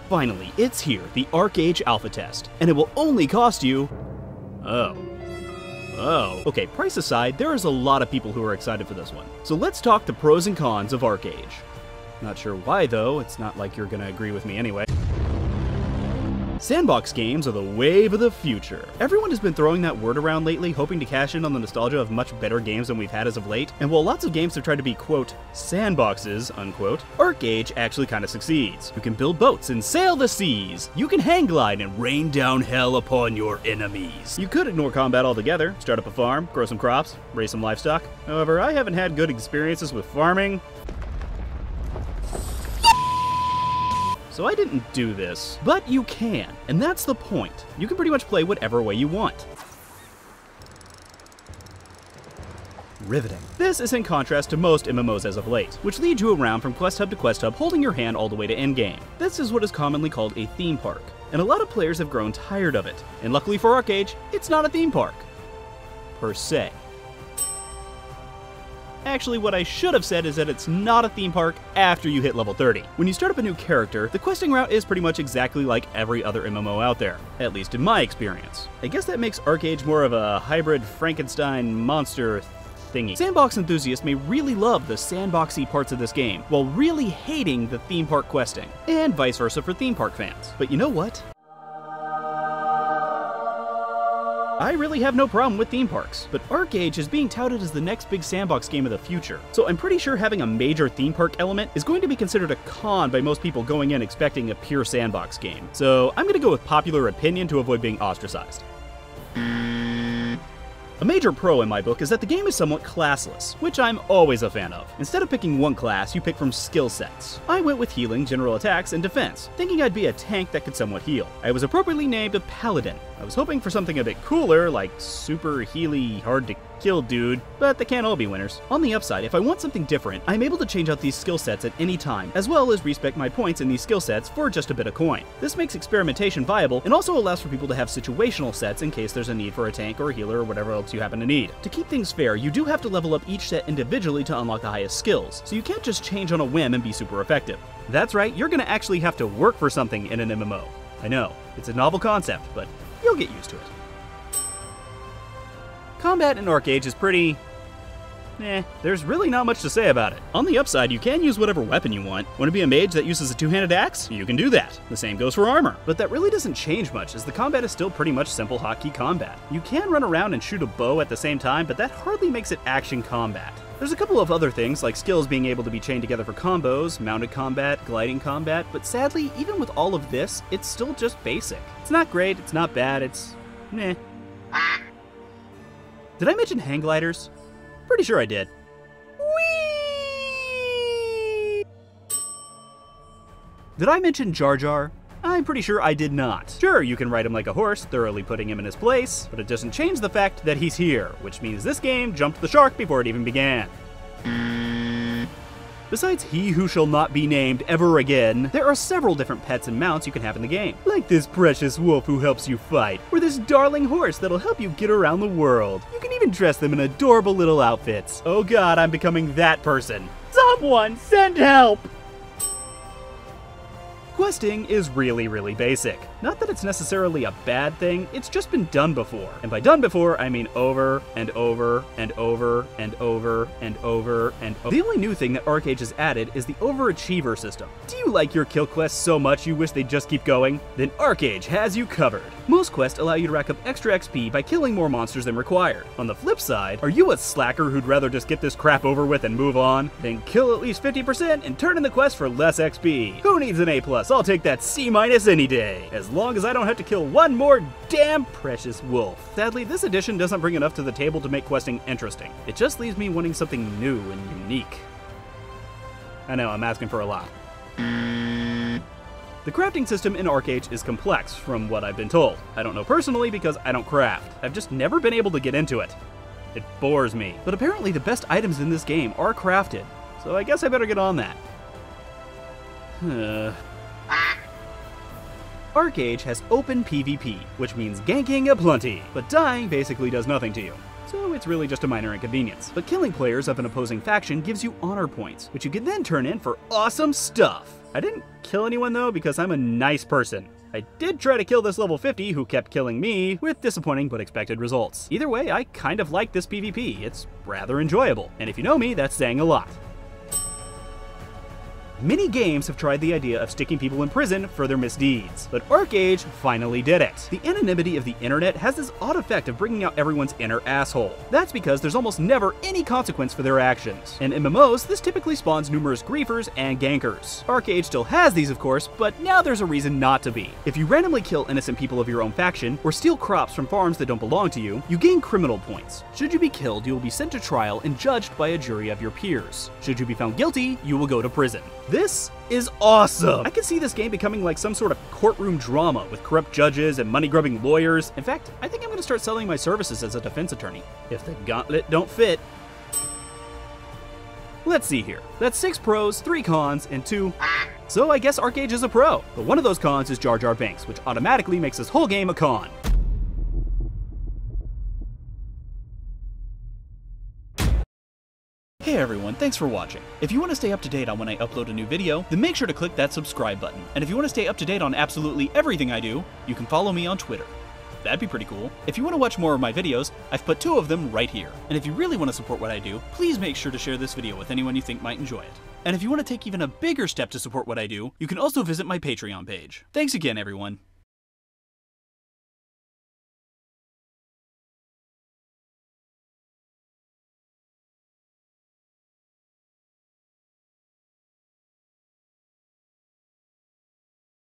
Finally, it's here, the ArcheAge alpha test, and it will only cost you... Oh. Okay, price aside, there is a lot of people who are excited for this one. So let's talk the pros and cons of ArcheAge. Not sure why though, it's not like you're gonna agree with me anyway. Sandbox games are the wave of the future. Everyone has been throwing that word around lately, hoping to cash in on the nostalgia of much better games than we've had as of late, and while lots of games have tried to be, quote, sandboxes, unquote, ArcheAge actually kinda succeeds. You can build boats and sail the seas. You can hang glide and rain down hell upon your enemies. You could ignore combat altogether, start up a farm, grow some crops, raise some livestock. However, I haven't had good experiences with farming, so I didn't do this. But you can, and that's the point. You can pretty much play whatever way you want. Riveting. This is in contrast to most MMOs as of late, which lead you around from quest hub to quest hub, holding your hand all the way to endgame. This is what is commonly called a theme park, and a lot of players have grown tired of it. And luckily for ArcheAge, it's not a theme park, per se. Actually, what I should have said is that it's not a theme park after you hit level 30. When you start up a new character, the questing route is pretty much exactly like every other MMO out there, at least in my experience. I guess that makes ArcheAge more of a hybrid Frankenstein monster thingy. Sandbox enthusiasts may really love the sandboxy parts of this game, while really hating the theme park questing, and vice versa for theme park fans. But you know what? I really have no problem with theme parks, but ArcheAge is being touted as the next big sandbox game of the future. So I'm pretty sure having a major theme park element is going to be considered a con by most people going in expecting a pure sandbox game. So I'm gonna go with popular opinion to avoid being ostracized. A major pro in my book is that the game is somewhat classless, which I'm always a fan of. Instead of picking one class, you pick from skill sets. I went with healing, general attacks, and defense, thinking I'd be a tank that could somewhat heal. I was appropriately named a paladin. I was hoping for something a bit cooler, like super healy, hard to kill dude, but they can't all be winners. On the upside, if I want something different, I'm able to change out these skill sets at any time, as well as respec my points in these skill sets for just a bit of coin. This makes experimentation viable, and also allows for people to have situational sets in case there's a need for a tank or a healer or whatever else you happen to need. To keep things fair, you do have to level up each set individually to unlock the highest skills, so you can't just change on a whim and be super effective. That's right, you're gonna actually have to work for something in an MMO. I know, it's a novel concept, but you'll get used to it. Combat in ArcheAge is pretty... there's really not much to say about it. On the upside, you can use whatever weapon you want. Want to be a mage that uses a two-handed axe? You can do that. The same goes for armor. But that really doesn't change much, as the combat is still pretty much simple hotkey combat. You can run around and shoot a bow at the same time, but that hardly makes it action combat. There's a couple of other things, like skills being able to be chained together for combos, mounted combat, gliding combat, but sadly, even with all of this, it's still just basic. It's not great, it's not bad, it's... meh. Did I mention hang gliders? Pretty sure I did. Whee! Did I mention Jar Jar? I'm pretty sure I did not. Sure, you can ride him like a horse, thoroughly putting him in his place, but it doesn't change the fact that he's here, which means this game jumped the shark before it even began. Besides he who shall not be named ever again, there are several different pets and mounts you can have in the game. Like this precious wolf who helps you fight, or this darling horse that'll help you get around the world. You can even dress them in adorable little outfits. Oh god, I'm becoming that person. Someone send help! Questing is really basic. Not that it's necessarily a bad thing, it's just been done before. And by done before, I mean over and over and over and over and over and over. The only new thing that ArcheAge has added is the overachiever system. Do you like your kill quests so much you wish they'd just keep going? Then ArcheAge has you covered. Most quests allow you to rack up extra XP by killing more monsters than required. On the flip side, are you a slacker who'd rather just get this crap over with and move on? Then kill at least 50% and turn in the quest for less XP. Who needs an A+? I'll take that C- any day, as long as I don't have to kill one more damn precious wolf. Sadly, this edition doesn't bring enough to the table to make questing interesting. It just leaves me wanting something new and unique. I know, I'm asking for a lot. The crafting system in ArcheAge is complex, from what I've been told. I don't know personally because I don't craft. I've just never been able to get into it. It bores me. But apparently the best items in this game are crafted, so I guess I better get on that. ArcheAge has open PvP, which means ganking aplenty, but dying basically does nothing to you. So it's really just a minor inconvenience. But killing players of an opposing faction gives you honor points, which you can then turn in for awesome stuff. I didn't kill anyone though because I'm a nice person. I did try to kill this level 50 who kept killing me with disappointing but expected results. Either way, I kind of like this PvP. It's rather enjoyable. And if you know me, that's saying a lot. Many games have tried the idea of sticking people in prison for their misdeeds, but ArcheAge finally did it. The anonymity of the internet has this odd effect of bringing out everyone's inner asshole. That's because there's almost never any consequence for their actions. In MMOs, this typically spawns numerous griefers and gankers. ArcheAge still has these, of course, but now there's a reason not to be. If you randomly kill innocent people of your own faction, or steal crops from farms that don't belong to you, you gain criminal points. Should you be killed, you will be sent to trial and judged by a jury of your peers. Should you be found guilty, you will go to prison. This is awesome! I can see this game becoming like some sort of courtroom drama with corrupt judges and money-grubbing lawyers. In fact, I think I'm gonna start selling my services as a defense attorney. If the gauntlet don't fit. Let's see here. That's 6 pros, 3 cons, and 2... So I guess ArcheAge is a pro. But one of those cons is Jar Jar Binks, which automatically makes this whole game a con. Hey everyone, thanks for watching. If you want to stay up to date on when I upload a new video, then make sure to click that subscribe button. And if you want to stay up to date on absolutely everything I do, you can follow me on Twitter. That'd be pretty cool. If you want to watch more of my videos, I've put 2 of them right here. And if you really want to support what I do, please make sure to share this video with anyone you think might enjoy it. And if you want to take even a bigger step to support what I do, you can also visit my Patreon page. Thanks again, everyone.